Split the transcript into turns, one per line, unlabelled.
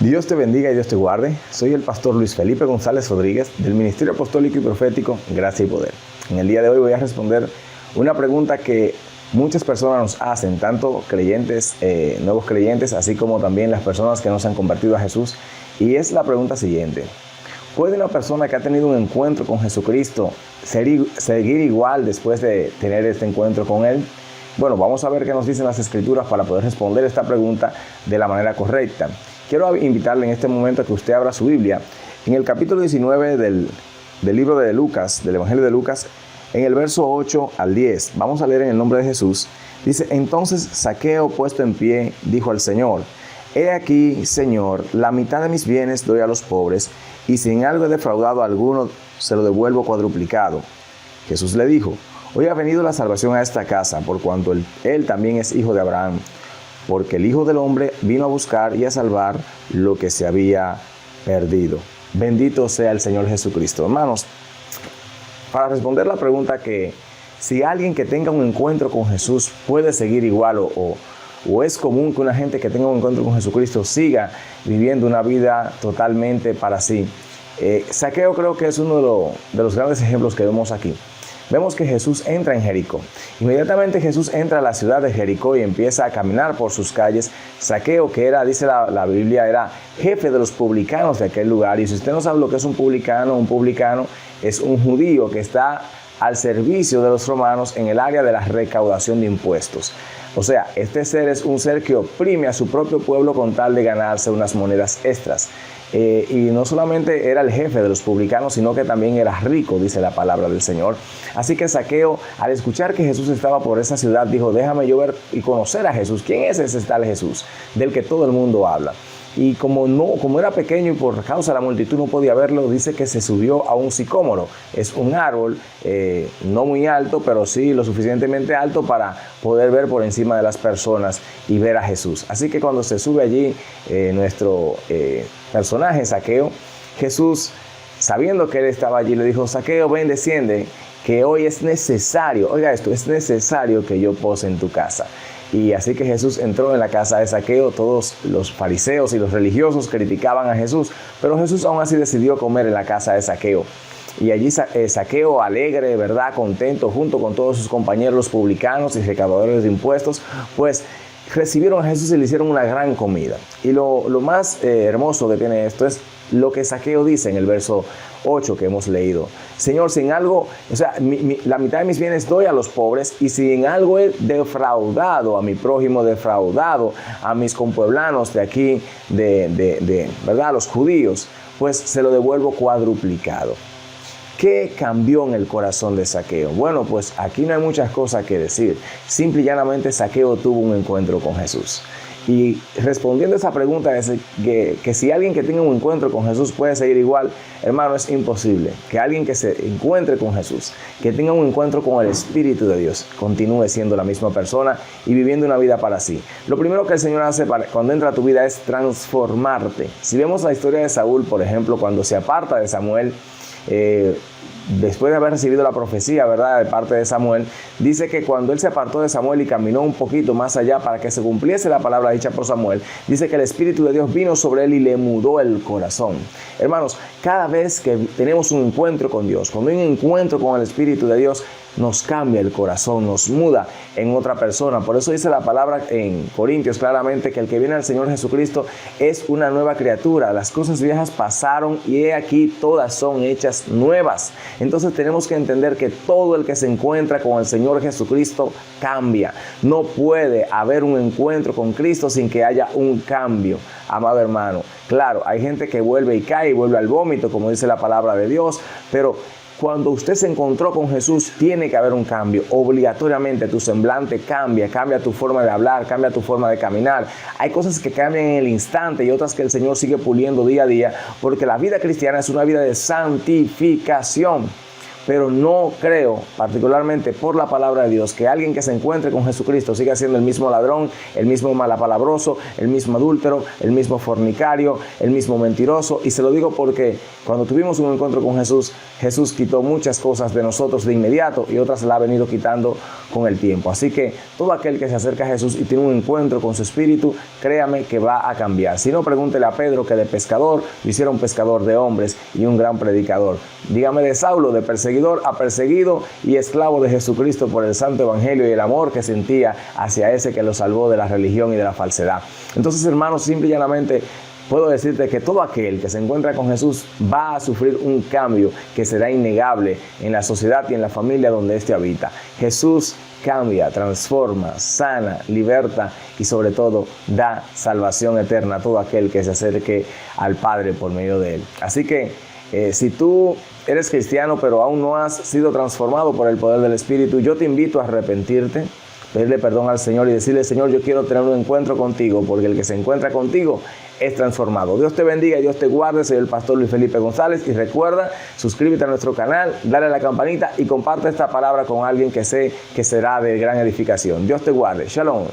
Dios te bendiga y Dios te guarde. Soy el pastor Luis Felipe González Rodríguez del Ministerio Apostólico y Profético Gracia y Poder. En el día de hoy voy a responder una pregunta que muchas personas nos hacen, tanto creyentes, nuevos creyentes, así como también las personas que no se han convertido a Jesús. Y es la pregunta siguiente: ¿puede una persona que ha tenido un encuentro con Jesucristo seguir igual después de tener este encuentro con Él? Bueno, vamos a ver qué nos dicen las Escrituras para poder responder esta pregunta de la manera correcta. Quiero invitarle en este momento a que usted abra su Biblia en el capítulo 19 del libro de Lucas, del Evangelio de Lucas, en el verso 8 al 10. Vamos a leer en el nombre de Jesús. Dice: entonces Zaqueo, puesto en pie, dijo al Señor: he aquí, Señor, la mitad de mis bienes doy a los pobres, y si en algo he defraudado a alguno, se lo devuelvo cuadruplicado. Jesús le dijo: hoy ha venido la salvación a esta casa, por cuanto él también es hijo de Abraham, porque el Hijo del Hombre vino a buscar y a salvar lo que se había perdido. Bendito sea el Señor Jesucristo. Hermanos, para responder la pregunta que si alguien que tenga un encuentro con Jesús puede seguir igual o es común que una gente que tenga un encuentro con Jesucristo siga viviendo una vida totalmente para sí. Zaqueo creo que es uno de los grandes ejemplos que vemos aquí. Vemos que Jesús entra en Jericó. Inmediatamente Jesús entra a la ciudad de Jericó y empieza a caminar por sus calles. Zaqueo, que era, dice la Biblia, era jefe de los publicanos de aquel lugar. Y si usted no sabe lo que es un publicano es un judío que está al servicio de los romanos en el área de la recaudación de impuestos. O sea, este ser es un ser que oprime a su propio pueblo con tal de ganarse unas monedas extras. Y no solamente era el jefe de los publicanos, sino que también era rico, dice la palabra del Señor. Así que Zaqueo, al escuchar que Jesús estaba por esa ciudad, dijo: déjame yo ver y conocer a Jesús. ¿Quién es ese tal Jesús del que todo el mundo habla? Y como era pequeño y por causa de la multitud no podía verlo, dice que se subió a un sicómoro. Es un árbol no muy alto, pero sí lo suficientemente alto para poder ver por encima de las personas y ver a Jesús. Así que cuando se sube allí nuestro personaje, Zaqueo, Jesús, sabiendo que él estaba allí, le dijo: Zaqueo, ven, desciende, que hoy es necesario, oiga esto, es necesario que yo pose en tu casa. Y así que Jesús entró en la casa de Zaqueo. Todos los fariseos y los religiosos criticaban a Jesús, pero Jesús aún así decidió comer en la casa de Zaqueo. Y allí Zaqueo, alegre, ¿verdad?, contento, junto con todos sus compañeros publicanos y recaudadores de impuestos, pues recibieron a Jesús y le hicieron una gran comida. Y lo más hermoso que tiene esto es lo que Zaqueo dice en el verso 8 que hemos leído: Señor, si en algo, la mitad de mis bienes doy a los pobres, y si en algo he defraudado a mi prójimo, defraudado a mis compueblanos de aquí, ¿verdad?, a los judíos, pues se lo devuelvo cuadruplicado. ¿Qué cambió en el corazón de Zaqueo? Bueno, pues aquí no hay muchas cosas que decir. Simple y llanamente Zaqueo tuvo un encuentro con Jesús. Y respondiendo a esa pregunta, es que si alguien que tenga un encuentro con Jesús puede seguir igual, hermano, es imposible que alguien que se encuentre con Jesús, que tenga un encuentro con el Espíritu de Dios, continúe siendo la misma persona y viviendo una vida para sí. Lo primero que el Señor hace cuando entra a tu vida es transformarte. Si vemos la historia de Saúl, por ejemplo, cuando se aparta de Samuel, después de haber recibido la profecía, ¿verdad?, de parte de Samuel, dice que cuando él se apartó de Samuel y caminó un poquito más allá para que se cumpliese la palabra dicha por Samuel, dice que el Espíritu de Dios vino sobre él y le mudó el corazón. Hermanos, cada vez que tenemos un encuentro con Dios, cuando hay un encuentro con el Espíritu de Dios, nos cambia el corazón, nos muda en otra persona. Por eso dice la palabra en Corintios claramente que el que viene al Señor Jesucristo es una nueva criatura. Las cosas viejas pasaron y he aquí todas son hechas nuevas. Entonces tenemos que entender que todo el que se encuentra con el Señor Jesucristo cambia. No puede haber un encuentro con Cristo sin que haya un cambio, amado hermano. Claro, hay gente que vuelve y cae y vuelve al vómito, como dice la palabra de Dios, pero cuando usted se encontró con Jesús, tiene que haber un cambio. Obligatoriamente tu semblante cambia tu forma de hablar, cambia tu forma de caminar. Hay cosas que cambian en el instante y otras que el Señor sigue puliendo día a día, porque la vida cristiana es una vida de santificación. pero no creo, particularmente por la palabra de Dios, que alguien que se encuentre con Jesucristo siga siendo el mismo ladrón, el mismo malapalabroso, el mismo adúltero, el mismo fornicario, el mismo mentiroso. Y se lo digo porque cuando tuvimos un encuentro con Jesús, Jesús quitó muchas cosas de nosotros de inmediato y otras la ha venido quitando con el tiempo. Así que todo aquel que se acerca a Jesús y tiene un encuentro con su espíritu, créame que va a cambiar. Si no, pregúntele a Pedro, que de pescador lo hiciera un pescador de hombres y un gran predicador. Dígame de Saulo, de perseguidor a perseguido y esclavo de Jesucristo por el santo evangelio y el amor que sentía hacia ese que lo salvó de la religión y de la falsedad. Entonces, hermanos, simple y llanamente puedo decirte que todo aquel que se encuentra con Jesús va a sufrir un cambio que será innegable en la sociedad y en la familia donde éste habita. Jesús cambia, transforma, sana, liberta y sobre todo da salvación eterna a todo aquel que se acerque al Padre por medio de él. Así que si tú eres cristiano pero aún no has sido transformado por el poder del Espíritu, yo te invito a arrepentirte, pedirle perdón al Señor y decirle: Señor, yo quiero tener un encuentro contigo, porque el que se encuentra contigo es transformado. Dios te bendiga y Dios te guarde. Soy el pastor Luis Felipe González y recuerda, suscríbete a nuestro canal, dale a la campanita y comparte esta palabra con alguien que sé que será de gran edificación. Dios te guarde. Shalom.